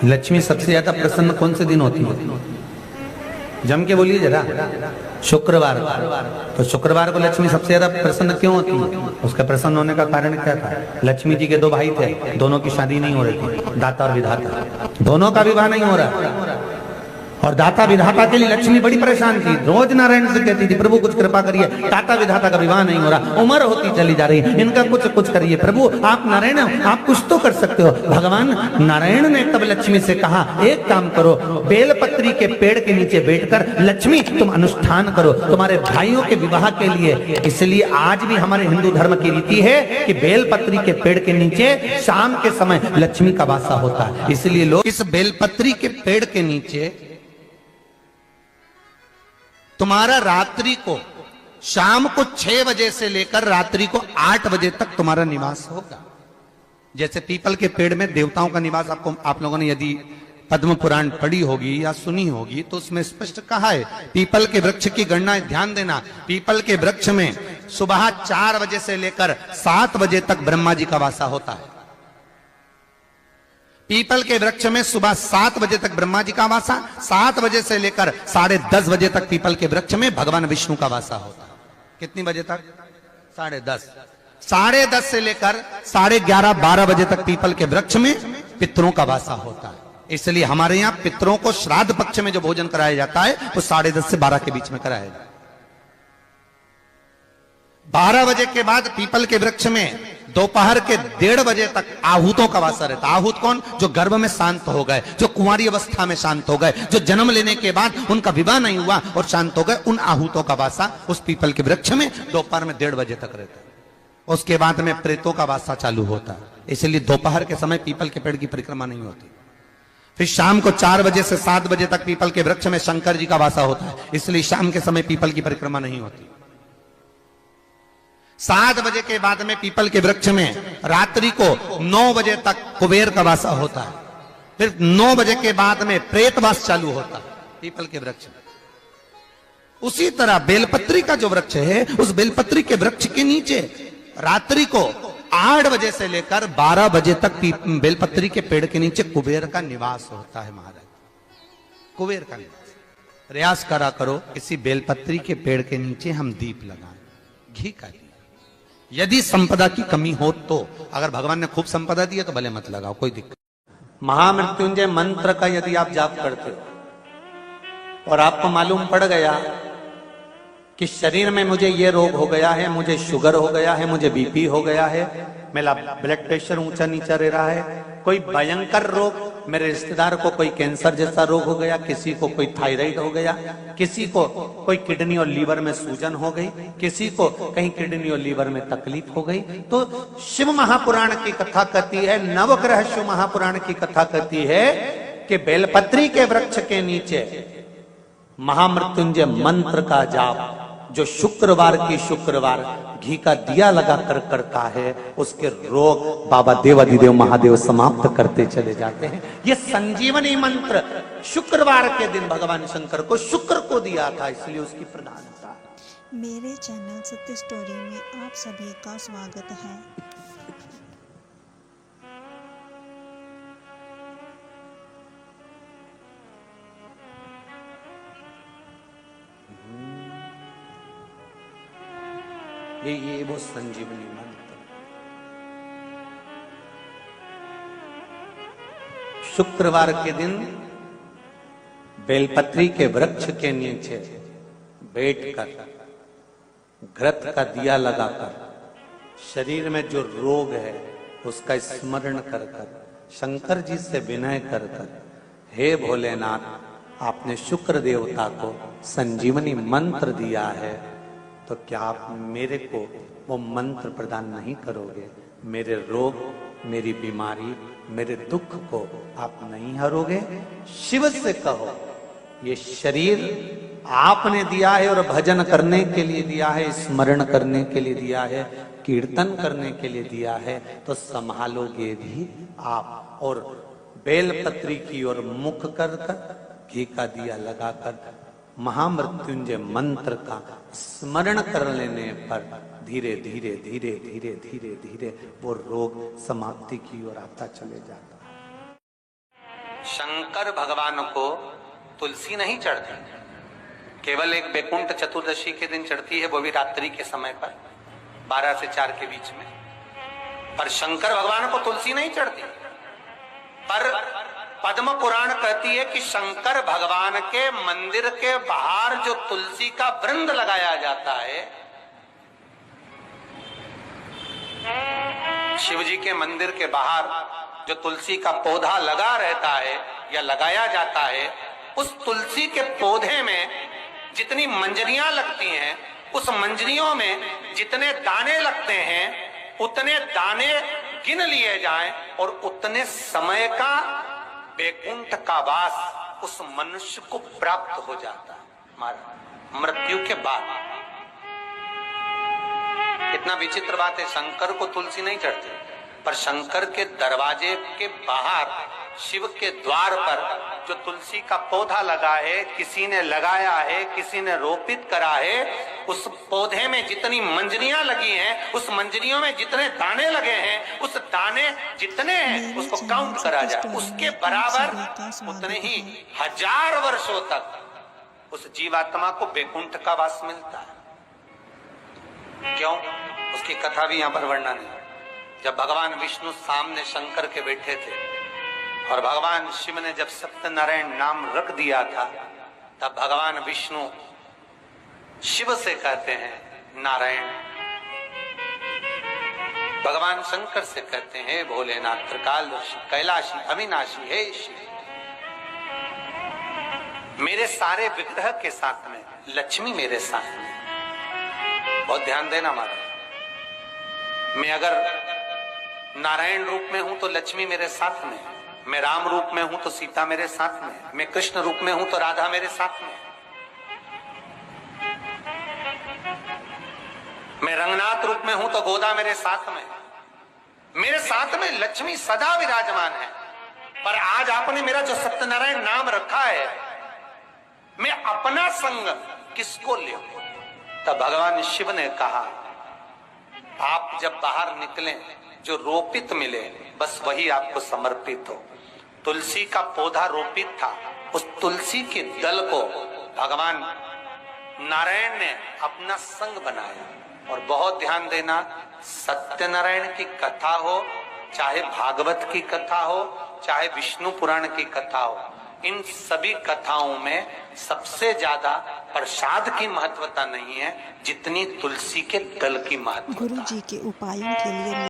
लक्ष्मी सबसे ज्यादा प्रसन्न कौन से दिन होती है? जम के बोलिए जरा। शुक्रवार। तो शुक्रवार को लक्ष्मी सबसे ज्यादा प्रसन्न क्यों होती है? उसका प्रसन्न होने का कारण क्या था? लक्ष्मी जी के दो भाई थे, दोनों की शादी नहीं हो रही थी, दाता और विधाता, दोनों का विवाह नहीं हो रहा। और दाता विधाता के लिए लक्ष्मी बड़ी परेशान थी, रोज नारायण से कहती थी प्रभु कुछ कृपा करिए, दाता विधाता का विवाह नहीं हो रहा, उम्र होती चली जा रही, इनका कुछ करिए प्रभु, आप नारायण आप कुछ तो कर सकते हो। भगवान नारायण ने तब लक्ष्मी से कहा एक काम करो, बेलपत्री के पेड़ के नीचे बैठकर लक्ष्मी तुम अनुष्ठान करो तुम्हारे भाइयों के विवाह के लिए। इसलिए आज भी हमारे हिंदू धर्म की रीति है कि बेलपत्री के पेड़ के नीचे शाम के समय लक्ष्मी का वासा होता है। इसलिए लोग इस बेलपत्री के पेड़ के नीचे तुम्हारा रात्रि को शाम को 6 बजे से लेकर रात्रि को 8 बजे तक तुम्हारा निवास होगा। जैसे पीपल के पेड़ में देवताओं का निवास, आपको आप लोगों ने यदि पद्म पुराण पढ़ी होगी या सुनी होगी तो उसमें स्पष्ट कहा है, पीपल के वृक्ष की गणना ध्यान देना, पीपल के वृक्ष में सुबह 4 बजे से लेकर 7 बजे तक ब्रह्मा जी का वासा होता है। पीपल के वृक्ष में सुबह 7 बजे तक ब्रह्मा जी का वासा, 7 बजे से लेकर 10:30 बजे तक पीपल के वृक्ष में भगवान विष्णु का वासा होता है। कितनी बजे तक? 10:30। 10:30 से लेकर 11:30 12 बजे तक पीपल के वृक्ष में पितरों का वासा होता है। इसलिए हमारे यहाँ पितरों को श्राद्ध पक्ष में जो भोजन कराया जाता है वो 10:30 से 12 के बीच में कराया जाता है। 12 बजे के बाद पीपल के वृक्ष में दोपहर के 1:30 बजे तक आहूतों का वासा रहता है। आहूत कौन? जो गर्भ में शांत हो गए, जो कुंवारी अवस्था में शांत हो गए, जो जन्म लेने के बाद उनका विवाह नहीं हुआ और शांत हो गए, उन आहूतों का वासा उस पीपल के वृक्ष में दोपहर में 1:30 बजे तक रहता है। उसके बाद में प्रेतों का वासा चालू होता है। इसलिए दोपहर के समय पीपल के पेड़ की परिक्रमा नहीं होती। फिर शाम को 4 बजे से 7 बजे तक पीपल के वृक्ष में शंकर जी का वासा होता है। इसलिए शाम के समय पीपल की परिक्रमा नहीं होती। 7 बजे के बाद में पीपल के वृक्ष में रात्रि को 9 बजे तक कुबेर का वासा होता है। फिर 9 बजे के बाद में प्रेतवास चालू होता है पीपल के वृक्ष में। उसी तरह बेलपत्री का जो वृक्ष है, उस बेलपत्री के वृक्ष के नीचे रात्रि को 8 बजे से लेकर 12 बजे तक बेलपत्री के पेड़ के नीचे कुबेर का निवास होता है। महाराज, कुबेर का निवास। प्रयास करा करो किसी बेलपत्री के पेड़ के नीचे हम दीप लगाएं, घी का दीप। यदि संपदा की कमी हो तो, अगर भगवान ने खूब संपदा दी है तो भले मत लगाओ, कोई दिक्कत। महामृत्युंजय मंत्र का यदि आप जाप करते हो और आपको मालूम पड़ गया कि शरीर में मुझे ये रोग हो गया है, मुझे शुगर हो गया है, मुझे बीपी हो गया है, मेरा ब्लड प्रेशर ऊंचा नीचा रह रहा है, कोई भयंकर रोग, मेरे रिश्तेदार को कोई कैंसर जैसा रोग हो गया, किसी को कोई थायराइड हो गया, किसी को कोई किडनी और लीवर में सूजन हो गई, किसी को कहीं किडनी और लीवर में तकलीफ हो गई, तो शिव महापुराण की कथा कहती है, नवग्रह शिव महापुराण की कथा कहती है कि बेलपत्री के वृक्ष के नीचे महामृत्युंजय मंत्र का जाप जो शुक्रवार की शुक्रवार घी का दिया लगा कर करता है, उसके रोग बाबा देवाधिदेव महादेव समाप्त करते चले जाते हैं। ये संजीवनी मंत्र शुक्रवार के दिन भगवान शंकर को शुक्र को दिया था, इसलिए उसकी प्रधानता। मेरे चैनल सत्य स्टोरी में आप सभी का स्वागत है। ये वो संजीवनी मंत्र। शुक्रवार के दिन बेलपत्री के वृक्ष के नीचे बैठकर घृत का दिया लगाकर शरीर में जो रोग है उसका स्मरण कर कर शंकर जी से विनय कर कर, हे भोलेनाथ, आपने शुक्र देवता को संजीवनी मंत्र दिया है, तो क्या आप मेरे को वो मंत्र प्रदान नहीं करोगे? मेरे रोग, मेरी बीमारी, मेरे दुख को आप नहीं हरोगे? शिव से कहो, ये शरीर आपने दिया है और भजन करने के लिए दिया है, स्मरण करने के लिए दिया है, कीर्तन करने के लिए दिया है, तो संभालोगे भी आप। और बेलपत्री की ओर मुख कर कर घी का दिया लगाकर महामृत्युंजय मंत्र का स्मरण कर लेने पर धीरे धीरे धीरे धीरे धीरे धीरे वो रोग समाप्ति की ओर आता चले जाता है। शंकर भगवान को तुलसी नहीं चढ़ती, केवल एक बैकुंठ चतुर्दशी के दिन चढ़ती है, वो भी रात्रि के समय पर 12 से 4 के बीच में। पर शंकर भगवान को तुलसी नहीं चढ़ती। पर पद्म पुराण कहती है कि शंकर भगवान के मंदिर के बाहर जो तुलसी का वृंद लगाया जाता है, शिव जी के मंदिर के बाहर जो तुलसी का पौधा लगा रहता है या लगाया जाता है, उस तुलसी के पौधे में जितनी मंजरियां लगती हैं, उस मंजरियों में जितने दाने लगते हैं, उतने दाने गिन लिए जाएं और उतने समय का बैकुंठ का वास उस मनुष्य को प्राप्त हो जाता है हमारा मृत्यु के बाद। कितना विचित्र बात है, शंकर को तुलसी नहीं चढ़ती, पर शंकर के दरवाजे के बाहर शिव के द्वार पर जो तुलसी का पौधा लगा है, किसी ने लगाया है, किसी ने रोपित करा है, उस पौधे में जितनी मंजरियां लगी हैं, उस मंजरियों में जितने दाने लगे हैं, उस दाने जितने हैं उसको काउंट करा जाए, उसके बराबर उतने ही 1000 वर्षों तक उस जीवात्मा को बैकुंठ का वास मिलता है। क्यों? उसकी कथा भी यहां पर वर्णन है। जब भगवान विष्णु सामने शंकर के बैठे थे और भगवान शिव ने जब सत्यनारायण नाम रख दिया था, तब भगवान विष्णु शिव से कहते हैं नारायण। भगवान शंकर से कहते हैं भोलेनाथ, त्रिकालदर्शी, कैलाशी, अविनाशी, हे शिव। मेरे सारे विग्रह के साथ में लक्ष्मी मेरे साथ में। बहुत ध्यान देना महाराज, मैं अगर नारायण रूप में हूं तो लक्ष्मी मेरे साथ में, मैं राम रूप में हूं तो सीता मेरे साथ में, मैं कृष्ण रूप में हूं तो राधा मेरे साथ में, मैं रंगनाथ रूप में हूं तो गोदा मेरे साथ में लक्ष्मी सदा विराजमान है। पर आज आपने मेरा जो सत्यनारायण नाम रखा है, मैं अपना संग किसको ले? तब भगवान शिव ने कहा, आप जब बाहर निकलें, जो रोपित मिले बस वही आपको समर्पित हो। तुलसी का पौधा रोपित था, उस तुलसी के दल को भगवान नारायण ने अपना संग बनाया। और बहुत ध्यान देना, सत्यनारायण की कथा हो, चाहे भागवत की कथा हो, चाहे विष्णु पुराण की कथा हो, इन सभी कथाओं में सबसे ज्यादा प्रसाद की महत्वता नहीं है जितनी तुलसी के दल की महत्वता। गुरु जी के उपायों के लिए